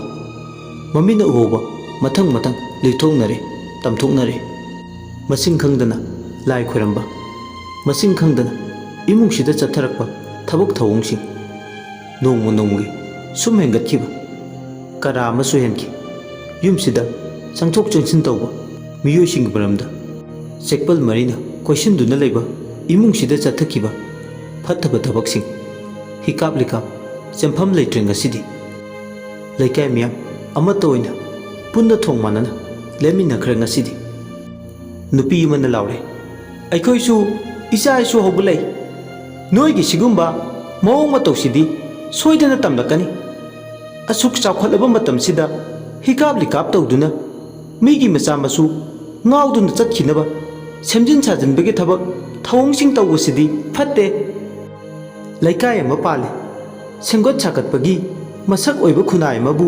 ꯃꯃꯤꯠꯅ ꯎꯍꯧꯕ ꯃꯊꯪ ꯃꯊꯪ ꯂꯤꯛꯊꯣꯛꯅꯔꯦ ꯇꯝꯊꯣꯛꯅꯔꯦ ꯃꯁꯤꯡ ꯈꯪꯗꯅ ꯂꯥꯏ ꯈꯣꯏꯔꯝꯕ ꯃꯁꯤꯡ ꯈꯪꯗꯅ ꯏꯃꯨꯡꯁꯤꯗ ꯆꯠꯊꯔꯛꯄ ꯊꯕꯛ ꯊꯧꯑꯣꯡꯁꯤꯡ ꯅꯣꯡꯃ ꯅꯣꯡꯃꯒꯤ ꯁꯨꯝ ꯍꯦꯟꯒꯠꯈꯤꯕ ꯀꯔꯥ ꯑꯃꯁꯨ ꯍꯦꯟꯈꯤ ꯌꯨꯝꯁꯤꯗ ꯆꯪꯊꯣꯛ ꯆꯪꯁꯤꯟ ꯇꯧꯕ ꯃꯤꯑꯣꯏꯁꯤꯡꯒꯤ ꯃꯔꯝꯗ ꯆꯦꯛꯄꯜ ꯃꯔꯤꯅ ꯀꯣꯏꯁꯤꯟꯗꯨꯅ ꯂꯩꯕ ꯏꯃꯨꯡꯁꯤꯗ ꯆꯠꯊꯈꯤꯕ ꯐꯠꯇꯕ ꯊꯕꯛꯁꯤꯡ ꯍꯤꯀꯥꯞ ꯂꯤꯀꯥꯞ ꯆꯦꯟꯐꯝ ꯂꯩꯇ꯭ꯔꯦ ꯉꯁꯤꯗꯤ ꯂꯩꯀꯥꯏ ꯃꯤꯌꯥꯝ ꯑꯃꯠꯇ ꯑꯣꯏꯅ ꯄꯨꯟꯅ ꯊꯣꯡ ꯃꯥꯟꯅꯅ ꯂꯦꯝꯃꯤꯟꯅꯈ꯭ꯔꯦ ꯉꯁꯤꯗꯤ ꯅꯨꯄꯤ ꯑꯃꯅ ꯂꯥꯎꯔꯦ ꯑꯩꯈꯣꯏꯁꯨ ꯏꯆꯥ ꯏꯁꯨ ꯍꯧꯕ ꯂꯩ ꯅꯣꯏꯒꯤ ꯁꯤꯒꯨꯝꯕ ꯃꯑꯣꯡ ꯃꯇꯧꯁꯤꯗꯤ ꯁꯣꯏꯗꯅ ꯇꯝꯂꯛꯀꯅꯤ ꯑꯁꯨꯛ ꯆꯥꯎꯈꯠꯂꯕ ꯃꯇꯝꯁꯤꯗ ꯍꯤꯀꯥꯞ ꯂꯤꯀꯥꯞ ꯇꯧꯗꯨꯅ ꯃꯤꯒꯤ ꯃꯆꯥ ꯃꯁꯨ ꯉꯥꯎꯗꯨꯅ ꯆꯠꯈꯤꯅꯕ ꯁꯦꯝꯖꯤꯟ ꯁꯥꯖꯤꯟꯕꯒꯤ ꯊꯕꯛ ꯊꯧꯑꯣꯡꯁꯤꯡ ꯇꯧꯕꯁꯤꯗꯤ ꯐꯠꯇꯦ ꯂꯩꯀꯥꯏ ꯑꯃ ꯄꯥꯜꯂꯤ ꯁꯦꯝꯒꯠ ꯁꯥꯒꯠꯄꯒꯤ ꯃꯁꯛ ꯑꯣꯏꯕ ꯈꯨꯟꯅꯥꯏ ꯑꯃꯕꯨ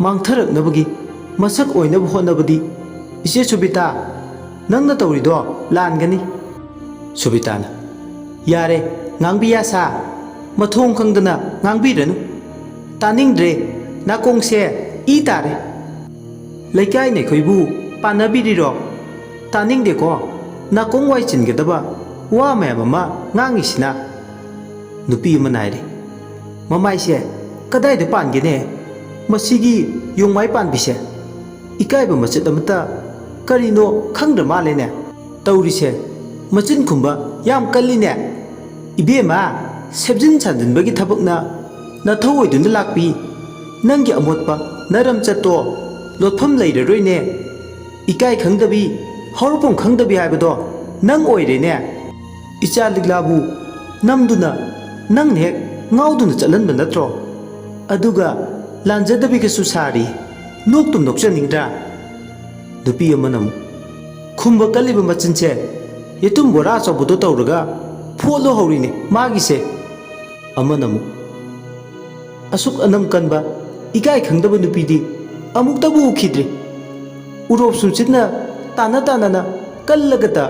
ꯃꯥꯡꯊꯔꯛꯅꯕꯒꯤ ꯃꯁꯛ ꯑꯣꯏꯅꯕ ꯍꯣꯠꯅꯕꯗꯤ ꯏꯆꯦ ꯁꯨꯕꯤꯇꯥ ꯅꯪꯅ ꯇꯧꯔꯤꯗꯣ ꯂꯥꯟꯒꯅꯤ ꯁꯨꯕꯤꯇꯥꯅ ꯌꯥꯔꯦ ꯉꯥꯡꯕꯤ ꯌꯥꯁꯥ ꯃꯊꯣꯡ ꯈꯪꯗꯅ ꯉꯥꯡꯕꯤꯔꯅꯨ ꯇꯥꯅꯤꯡꯗ꯭ꯔꯦ ꯅꯥꯀꯣꯡꯁꯦ ꯏ ꯇꯥꯔꯦ ꯂꯩꯀꯥꯏꯅ ꯑꯩꯈꯣꯏꯕꯨ ꯄꯥꯟꯅꯕꯤꯔꯤꯔꯣ ꯇꯥꯅꯤꯡꯗꯦꯀꯣ ꯅꯥꯀꯣꯡ ꯋꯥꯏ ꯆꯤꯟꯒꯗꯕ ꯋꯥ ꯃꯌꯥꯝ ꯑꯃ ꯉꯥꯡꯉꯤꯁꯤꯅ ꯅꯨꯄꯤ ꯑꯃꯅ ꯍꯥꯏꯔꯦ ꯃꯃꯥꯏꯁꯦ ꯀꯗꯥꯏꯗ ꯄꯥꯟꯒꯦꯅꯦ ꯃꯁꯤꯒꯤ ꯌꯣꯡꯃꯥꯏ ꯄꯥꯟꯕꯤꯁꯦ ꯏꯀꯥꯏꯕ ꯃꯆꯠ ꯑꯃꯠꯇ ꯀꯔꯤꯅꯣ ꯈꯪꯗ꯭ꯔ ꯃꯥꯜꯂꯦꯅꯦ ꯇꯧꯔꯤꯁꯦ ꯃꯆꯤꯟ ꯈꯨꯝꯕ ꯌꯥꯝ ꯀꯜꯂꯤꯅꯦ ꯏꯕꯦꯝꯃ ꯁꯦꯝꯖꯤꯟ ꯁꯥꯖꯤꯟꯕꯒꯤ ꯊꯕꯛꯅ ꯅꯊꯧ ꯑꯣꯏꯗꯨꯅ ꯂꯥꯛꯄꯤ ꯅꯪꯒꯤ ꯑꯃꯣꯠꯄ ꯅꯔꯝ ꯆꯠꯇꯣ ꯂꯣꯠꯐꯝ ꯂꯩꯔꯔꯣꯏꯅꯦ ꯏꯀꯥꯏ ꯈꯪꯗꯕꯤ ꯍꯧꯔꯛꯐꯝ ꯈꯪꯗꯕꯤ ꯍꯥꯏꯕꯗꯣ ꯅꯪ ꯑꯣꯏꯔꯦꯅꯦ ꯏꯆꯥ ꯂꯤꯛꯂꯥꯕꯨ ꯅꯝꯗꯨꯅ ꯅꯪꯅ ꯍꯦꯛ ꯉꯥꯎꯗꯨꯅ ꯆꯠꯍꯟꯕ ꯅꯠꯇ꯭ꯔꯣ ꯑꯗꯨꯒ ꯂꯥꯟꯖꯗꯕꯤꯒꯁꯨ ꯁꯥꯔꯤ ꯅꯣꯛꯇꯨꯝ ꯅꯣꯛꯆꯅꯤꯡꯗ꯭ꯔꯥ ꯅꯨꯄꯤ ꯑꯃꯅ ꯑꯃꯨꯛ ꯈꯨꯝꯕ ꯀꯜꯂꯤꯕ ꯃꯆꯤꯟꯁꯦ ꯌꯦꯇꯨꯝ ꯕꯣꯔꯥ ꯑꯆꯧꯕꯗꯣ ꯇꯧꯔꯒ ꯐꯣꯠꯂꯣ ꯍꯧꯔꯤꯅꯦ ꯃꯥꯒꯤꯁꯦ ꯑꯃꯅ ꯑꯃꯨꯛ ꯑꯁꯨꯛ ꯑꯅꯝ ꯀꯟꯕ ꯏꯀꯥꯏ ꯈꯪꯗꯕ ꯅꯨꯄꯤꯗꯤ ꯑꯃꯨꯛꯇꯕꯨ ꯎꯈꯤꯗ꯭ꯔꯤ ꯎꯔꯣꯞ ꯁꯨꯝꯆꯤꯠꯅ ꯇꯥꯟꯅ ꯇꯥꯟꯅꯅ ꯀꯜꯂꯒꯇ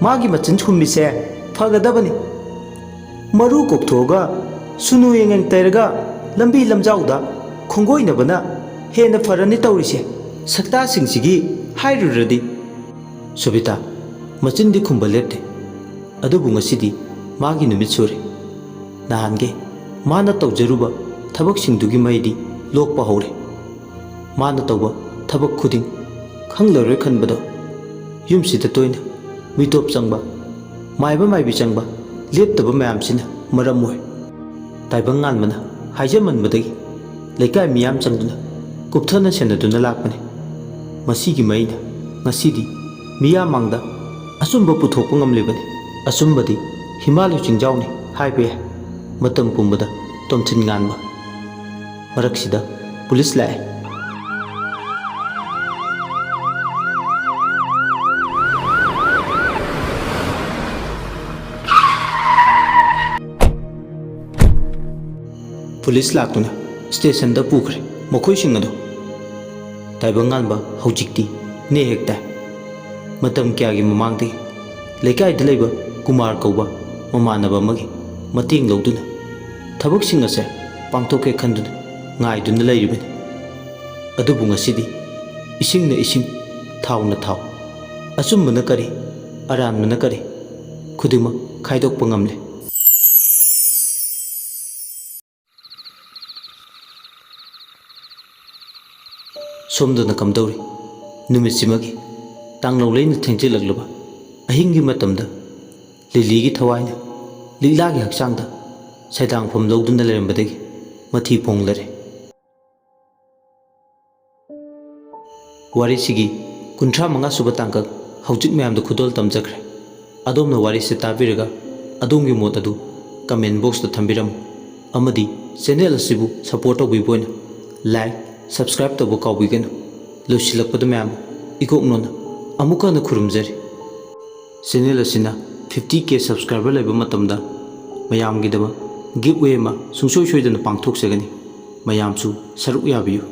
ꯃꯥꯒꯤ ꯃꯆꯤꯟ ꯈꯨꯝꯃꯤꯁꯦ ꯐꯒꯗꯕꯅꯤ ꯃꯔꯨ ꯀꯣꯛꯊꯣꯛꯑꯒ ꯁꯨꯅꯨ ꯌꯦꯡꯉꯪ ꯇꯩꯔꯒ ꯂꯝꯕꯤ ꯂꯝꯖꯥꯎꯗ ꯈꯣꯡꯒꯣꯏꯅꯕꯅ ꯍꯦꯟꯅ ꯐꯔꯅꯤ ꯇꯧꯔꯤꯁꯦ ꯁꯛꯇꯥꯁꯤꯡꯁꯤꯒꯤ ꯍꯥꯏꯔꯨꯔꯗꯤ ꯁꯨꯕꯤꯇꯥ ꯃꯆꯤꯟꯗꯤ ꯈꯨꯝꯕ ꯂꯦꯞꯇꯦ ꯑꯗꯨꯕꯨ ꯉꯁꯤꯗꯤ ꯃꯥꯒꯤ ꯅꯨꯃꯤꯠ ꯁꯨꯔꯦ ꯅꯍꯥꯟꯒꯩ ꯃꯥꯅ ꯇꯧꯖꯔꯨꯕ ꯊꯕꯛꯁꯤꯡꯗꯨꯒꯤ ꯃꯩꯗꯤ ꯂꯣꯛꯄ ꯍꯧꯔꯦ ꯃꯥꯅ ꯇꯧꯕ ꯊꯕꯛ ꯈꯨꯗꯤꯡ ꯈꯪꯂꯔꯣꯏ ꯈꯟꯕꯗꯣ ꯌꯨꯝꯁꯤꯗ ꯇꯣꯏꯅ ꯃꯤꯇꯣꯞ ꯆꯪꯕ ꯃꯥꯏꯕ ꯃꯥꯏꯕꯤ ꯆꯪꯕ ꯂꯦꯞꯇꯕ ꯃꯌꯥꯝꯁꯤꯅ ꯃꯔꯝ ꯑꯣꯏ ꯇꯥꯏꯕꯪ ꯉꯥꯟꯕꯅ ꯍꯥꯏꯖꯃꯟꯕꯗꯒꯤ ꯂꯩꯀꯥꯏ ꯃꯤꯌꯥꯝ ꯆꯪꯗꯨꯅ ꯀꯨꯞꯊꯅ ꯁꯦꯟꯅꯗꯨꯅ ꯂꯥꯛꯄꯅꯤ ꯃꯁꯤꯒꯤ ꯃꯩꯅ ꯉꯁꯤꯗꯤ ꯃꯤꯌꯥꯝꯃꯥꯡꯗ ꯑꯆꯨꯝꯕ ꯄꯨꯊꯣꯛꯄ ꯉꯝꯂꯤꯕꯅꯤ ꯑꯆꯨꯝꯕꯗꯤ ꯍꯤꯃꯥꯂय ꯆꯤꯡꯖꯥꯎꯅꯤ ꯍꯥꯏꯕ ꯌꯥꯏ ꯃꯇꯝ ꯄꯨꯝꯕꯗ ꯇꯣꯝꯊꯤꯟ ꯉꯥꯟꯕ ꯃꯔꯛꯁꯤꯗ ꯄꯨꯂꯤꯁ ꯂꯥꯛꯑꯦ ꯄꯨꯂꯤꯁ ꯂꯥꯛꯇꯨꯅ ꯁ꯭ꯇꯦꯁꯟꯗ ꯄꯨꯈ꯭ꯔꯦ ꯃꯈꯣꯏꯁꯤꯡ ꯑꯗꯨ ꯇꯥꯏꯕꯪ ꯉꯥꯟꯕ ꯍꯧꯖꯤꯛꯇꯤ ꯅꯦ ꯍꯦꯛ ꯇꯥꯏ ꯃꯇꯝ ꯀꯌꯥꯒꯤ ꯃꯃꯥꯡꯗꯒꯤ ꯂꯩꯀꯥꯏꯗ ꯂꯩꯕ ꯀꯨꯃꯥꯔ ꯀꯧꯕ ꯃꯃꯥꯟꯅꯕ ꯑꯃꯒꯤ ꯃꯇꯦꯡ ꯂꯧꯗꯨꯅ ꯊꯕꯛꯁꯤꯡ ꯑꯁꯦ ꯄꯥꯡꯊꯣꯛꯀꯦ ꯈꯟꯗꯨꯅ ꯉꯥꯏꯗꯨꯅ ꯂꯩꯔꯤꯕꯅꯤ ꯑꯗꯨꯕꯨ ꯉꯁꯤꯗꯤ ꯏꯁꯤꯡꯅ ꯏꯁꯤꯡ ꯊꯥꯎꯅ ꯊꯥꯎ ꯑꯆꯨꯝꯕꯅ ꯀꯔꯤ ꯑꯔꯥꯟꯕꯅ ꯀꯔꯤ ꯈꯨꯗꯤꯡꯃꯛ ꯈꯥꯏꯗꯣꯛꯄ ꯉꯝꯂꯦ ꯁꯣꯝꯗꯅ ꯀꯝꯗꯧꯔꯤ ꯅꯨꯃꯤꯠꯁꯤꯃꯒꯤ ꯇꯥꯡꯂꯧ ꯂꯩꯅ ꯊꯦꯡꯖꯤꯜꯂꯛꯂꯕ ꯑꯍꯤꯡꯒꯤ ꯃꯇꯝꯗ ꯂꯤꯂꯤꯒꯤ ꯊꯋꯥꯏꯅ ꯂꯤꯛꯂꯥꯒꯤ ꯍꯛꯆꯥꯡꯗ ꯁꯩꯗꯥꯡꯐꯝ ꯂꯧꯗꯨꯅ ꯂꯩꯔꯝꯕꯗꯒꯤ ꯃꯊꯤ ꯐꯣꯡꯂꯔꯦ ꯋꯥꯔꯤꯁꯤꯒꯤ 35 ꯁꯨꯕ ꯇꯥꯡꯀꯛ ꯍꯧꯖꯤꯛ ꯃꯌꯥꯝꯗ ꯈꯨꯗꯣꯜ ꯇꯝꯖꯈ꯭ꯔꯦ ꯑꯗꯣꯝꯅ ꯋꯥꯔꯤꯁꯤ ꯇꯥꯕꯤꯔꯒ ꯑꯗꯣꯝꯒꯤ ꯃꯣꯠ ꯑꯗꯨ ꯀꯃꯦꯟ ꯕꯣꯛꯁꯇ ꯊꯝꯕꯤꯔꯝꯃꯨ ꯑꯃꯗꯤ ꯆꯦꯅꯦꯜ ꯑꯁꯤꯕꯨ ꯁꯄꯣꯔꯠ ꯇꯧꯕꯤꯕ ꯑꯣꯏꯅ ꯂꯥꯏꯛ ꯁꯕꯁꯀ꯭ꯔꯥꯏꯕ ꯇꯧꯕ ꯀꯥꯎꯕꯤꯒꯅꯨ ꯂꯣꯏꯁꯤꯜꯂꯛꯄꯗ ꯃꯌꯥꯝ ꯏꯀꯣꯛꯅꯣꯅ ꯑꯃꯨꯛꯀ ꯍꯟꯅ ꯈꯨꯔꯨꯝꯖꯔꯤ ꯆꯦꯅꯦꯜ ꯑꯁꯤꯅ 50K ꯁꯕꯁꯀ꯭ꯔꯥꯏꯕꯔ ꯂꯩꯕ ꯃꯇꯝꯗ ꯃꯌꯥꯝꯒꯤꯗꯃꯛ ꯒꯤꯐꯋꯦ ꯑꯃ ꯁꯨꯡꯁꯣꯏ ꯁꯣꯏꯗꯅ ꯄꯥꯡꯊꯣꯛꯆꯒꯅꯤ ꯃꯌꯥꯝꯁꯨ ꯁꯔꯨꯛ ꯌꯥꯕꯤꯌꯨ